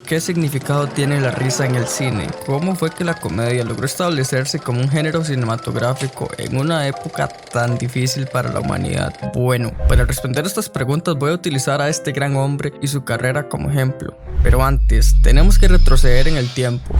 ¿Qué significado tiene la risa en el cine? ¿Cómo fue que la comedia logró establecerse como un género cinematográfico en una época tan difícil para la humanidad? Bueno, para responder estas preguntas voy a utilizar a este gran hombre y su carrera como ejemplo. Pero antes, tenemos que retroceder en el tiempo,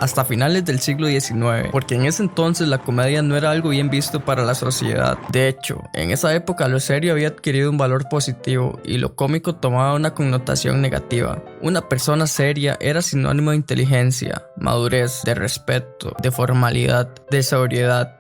hasta finales del siglo XIX, porque en ese entonces la comedia no era algo bien visto para la sociedad. De hecho, en esa época lo serio había adquirido un valor positivo y lo cómico tomaba una connotación negativa. Una persona seria era sinónimo de inteligencia, madurez, de respeto, de formalidad, de sobriedad.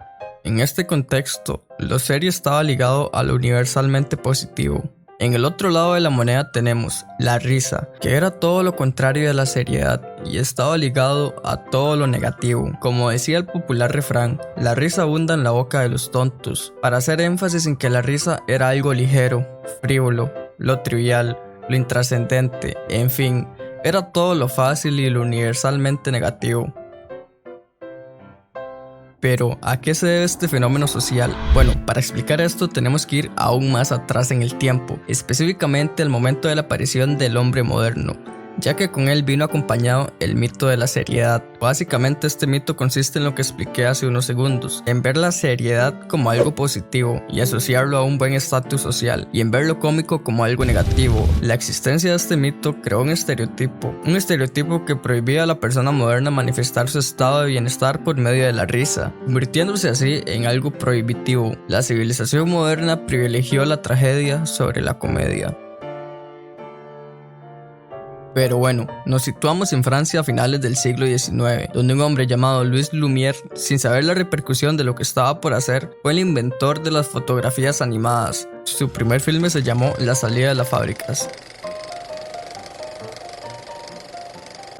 En este contexto, lo serio estaba ligado a lo universalmente positivo. En el otro lado de la moneda tenemos la risa, que era todo lo contrario de la seriedad y estaba ligado a todo lo negativo. Como decía el popular refrán, la risa abunda en la boca de los tontos, para hacer énfasis en que la risa era algo ligero, frívolo, lo trivial, lo intrascendente, en fin, era todo lo fácil y lo universalmente negativo. Pero, ¿a qué se debe este fenómeno social? Bueno, para explicar esto tenemos que ir aún más atrás en el tiempo, específicamente al momento de la aparición del hombre moderno, ya que con él vino acompañado el mito de la seriedad. Básicamente este mito consiste en lo que expliqué hace unos segundos, en ver la seriedad como algo positivo y asociarlo a un buen estatus social, y en ver lo cómico como algo negativo. La existencia de este mito creó un estereotipo que prohibía a la persona moderna manifestar su estado de bienestar por medio de la risa, convirtiéndose así en algo prohibitivo. La civilización moderna privilegió la tragedia sobre la comedia. Pero bueno, nos situamos en Francia a finales del siglo XIX, donde un hombre llamado Louis Lumière, sin saber la repercusión de lo que estaba por hacer, fue el inventor de las fotografías animadas. Su primer filme se llamó La salida de las fábricas.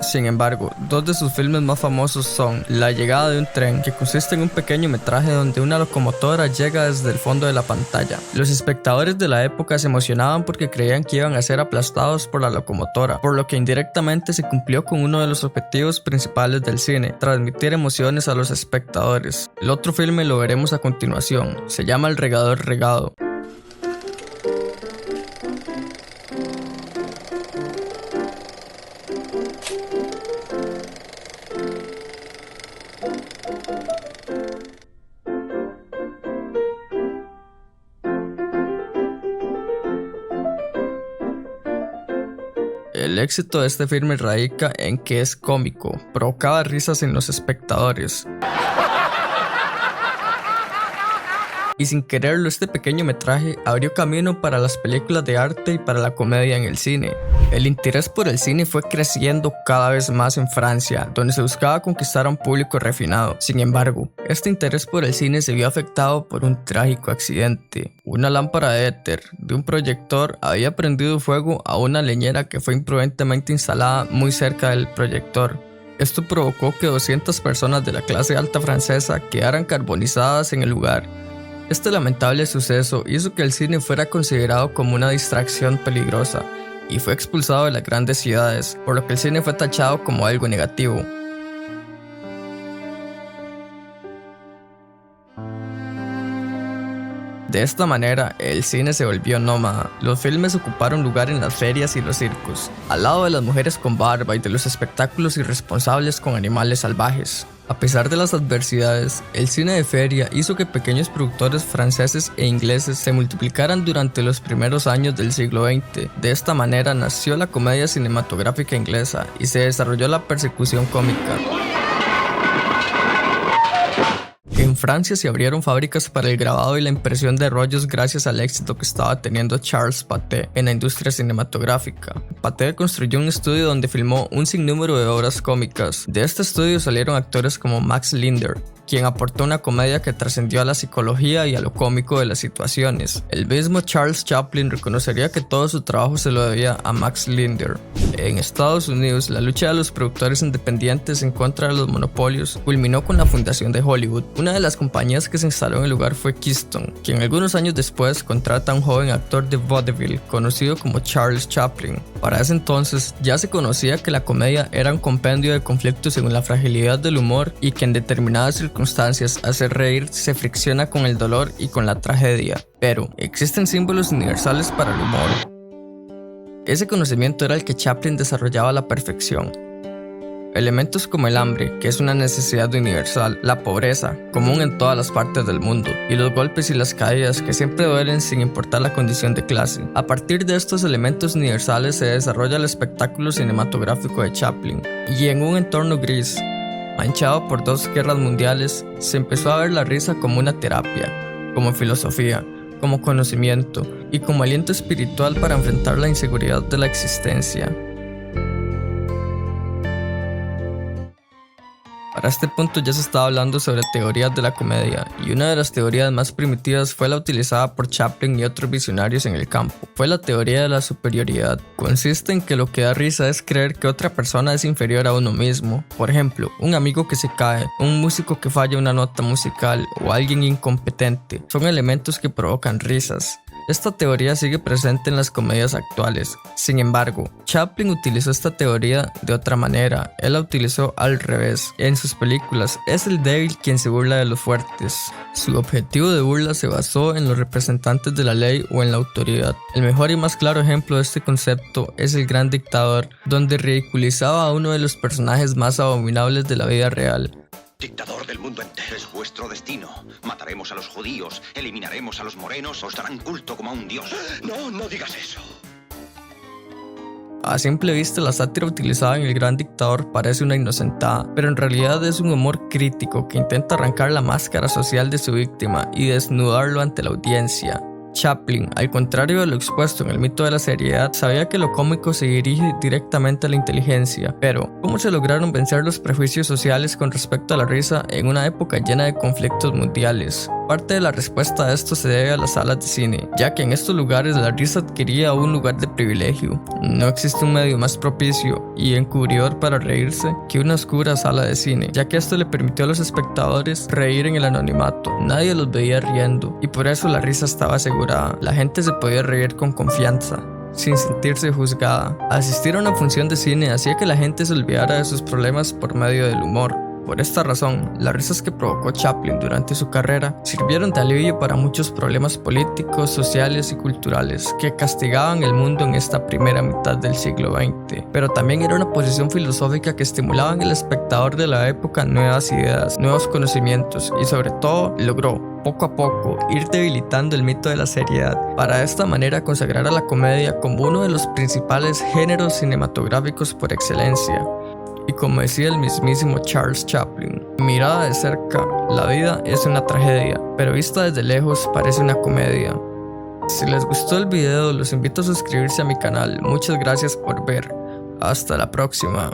Sin embargo, dos de sus filmes más famosos son La llegada de un tren, que consiste en un pequeño metraje donde una locomotora llega desde el fondo de la pantalla. Los espectadores de la época se emocionaban porque creían que iban a ser aplastados por la locomotora, por lo que indirectamente se cumplió con uno de los objetivos principales del cine, transmitir emociones a los espectadores. El otro filme lo veremos a continuación, se llama El regador regado. El éxito de este filme radica en que es cómico, provocaba risas en los espectadores. Y sin quererlo, este pequeño metraje abrió camino para las películas de arte y para la comedia en el cine. El interés por el cine fue creciendo cada vez más en Francia, donde se buscaba conquistar a un público refinado. Sin embargo, este interés por el cine se vio afectado por un trágico accidente. Una lámpara de éter de un proyector había prendido fuego a una leñera que fue imprudentemente instalada muy cerca del proyector. Esto provocó que 200 personas de la clase alta francesa quedaran carbonizadas en el lugar. Este lamentable suceso hizo que el cine fuera considerado como una distracción peligrosa y fue expulsado de las grandes ciudades, por lo que el cine fue tachado como algo negativo. De esta manera, el cine se volvió nómada. Los filmes ocuparon lugar en las ferias y los circos, al lado de las mujeres con barba y de los espectáculos irresponsables con animales salvajes. A pesar de las adversidades, el cine de feria hizo que pequeños productores franceses e ingleses se multiplicaran durante los primeros años del siglo XX. De esta manera nació la comedia cinematográfica inglesa y se desarrolló la persecución cómica. En Francia se abrieron fábricas para el grabado y la impresión de rollos gracias al éxito que estaba teniendo Charles Pathé en la industria cinematográfica. Pathé construyó un estudio donde filmó un sinnúmero de obras cómicas. De este estudio salieron actores como Max Linder, quien aportó una comedia que trascendió a la psicología y a lo cómico de las situaciones. El mismo Charles Chaplin reconocería que todo su trabajo se lo debía a Max Linder. En Estados Unidos, la lucha de los productores independientes en contra de los monopolios culminó con la fundación de Hollywood. Una de las compañías que se instaló en el lugar fue Keystone, quien algunos años después contrata a un joven actor de vaudeville conocido como Charles Chaplin. Para ese entonces ya se conocía que la comedia era un compendio de conflictos según la fragilidad del humor y que en determinadas circunstancias hacer reír se fricciona con el dolor y con la tragedia. Pero, ¿existen símbolos universales para el humor? Ese conocimiento era el que Chaplin desarrollaba a la perfección. Elementos como el hambre, que es una necesidad universal, la pobreza, común en todas las partes del mundo, y los golpes y las caídas que siempre duelen sin importar la condición de clase. A partir de estos elementos universales se desarrolla el espectáculo cinematográfico de Chaplin, y en un entorno gris, manchado por 2 guerras mundiales, se empezó a ver la risa como una terapia, como filosofía, como conocimiento y como aliento espiritual para enfrentar la inseguridad de la existencia. Para este punto ya se estaba hablando sobre teorías de la comedia, y una de las teorías más primitivas fue la utilizada por Chaplin y otros visionarios en el campo. Fue la teoría de la superioridad. Consiste en que lo que da risa es creer que otra persona es inferior a uno mismo. Por ejemplo, un amigo que se cae, un músico que falla una nota musical o alguien incompetente. Son elementos que provocan risas. Esta teoría sigue presente en las comedias actuales. Sin embargo, Chaplin utilizó esta teoría de otra manera. Él la utilizó al revés. En sus películas, es el débil quien se burla de los fuertes. Su objetivo de burla se basó en los representantes de la ley o en la autoridad. El mejor y más claro ejemplo de este concepto es El Gran Dictador, donde ridiculizaba a uno de los personajes más abominables de la vida real. Dictador del mundo entero, es vuestro destino. Mataremos a los judíos, eliminaremos a los morenos, os darán culto como a un dios. No, no digas eso. A simple vista, la sátira utilizada en El Gran Dictador parece una inocentada, pero en realidad es un humor crítico que intenta arrancar la máscara social de su víctima y desnudarlo ante la audiencia. Chaplin, al contrario de lo expuesto en el mito de la seriedad, sabía que lo cómico se dirige directamente a la inteligencia. Pero, ¿cómo se lograron vencer los prejuicios sociales con respecto a la risa en una época llena de conflictos mundiales? Parte de la respuesta a esto se debe a las salas de cine, ya que en estos lugares la risa adquiría un lugar de privilegio. No existe un medio más propicio y encubridor para reírse que una oscura sala de cine, ya que esto le permitió a los espectadores reír en el anonimato. Nadie los veía riendo y por eso la risa estaba asegurada. La gente se podía reír con confianza, sin sentirse juzgada. Asistir a una función de cine hacía que la gente se olvidara de sus problemas por medio del humor. Por esta razón, las risas que provocó Chaplin durante su carrera sirvieron de alivio para muchos problemas políticos, sociales y culturales que castigaban el mundo en esta primera mitad del siglo XX. Pero también era una posición filosófica que estimulaba en el espectador de la época nuevas ideas, nuevos conocimientos y sobre todo logró, poco a poco, ir debilitando el mito de la seriedad, para de esta manera consagrar a la comedia como uno de los principales géneros cinematográficos por excelencia. Y como decía el mismísimo Charles Chaplin, mirada de cerca, la vida es una tragedia, pero vista desde lejos parece una comedia. Si les gustó el video, los invito a suscribirse a mi canal. Muchas gracias por ver. Hasta la próxima.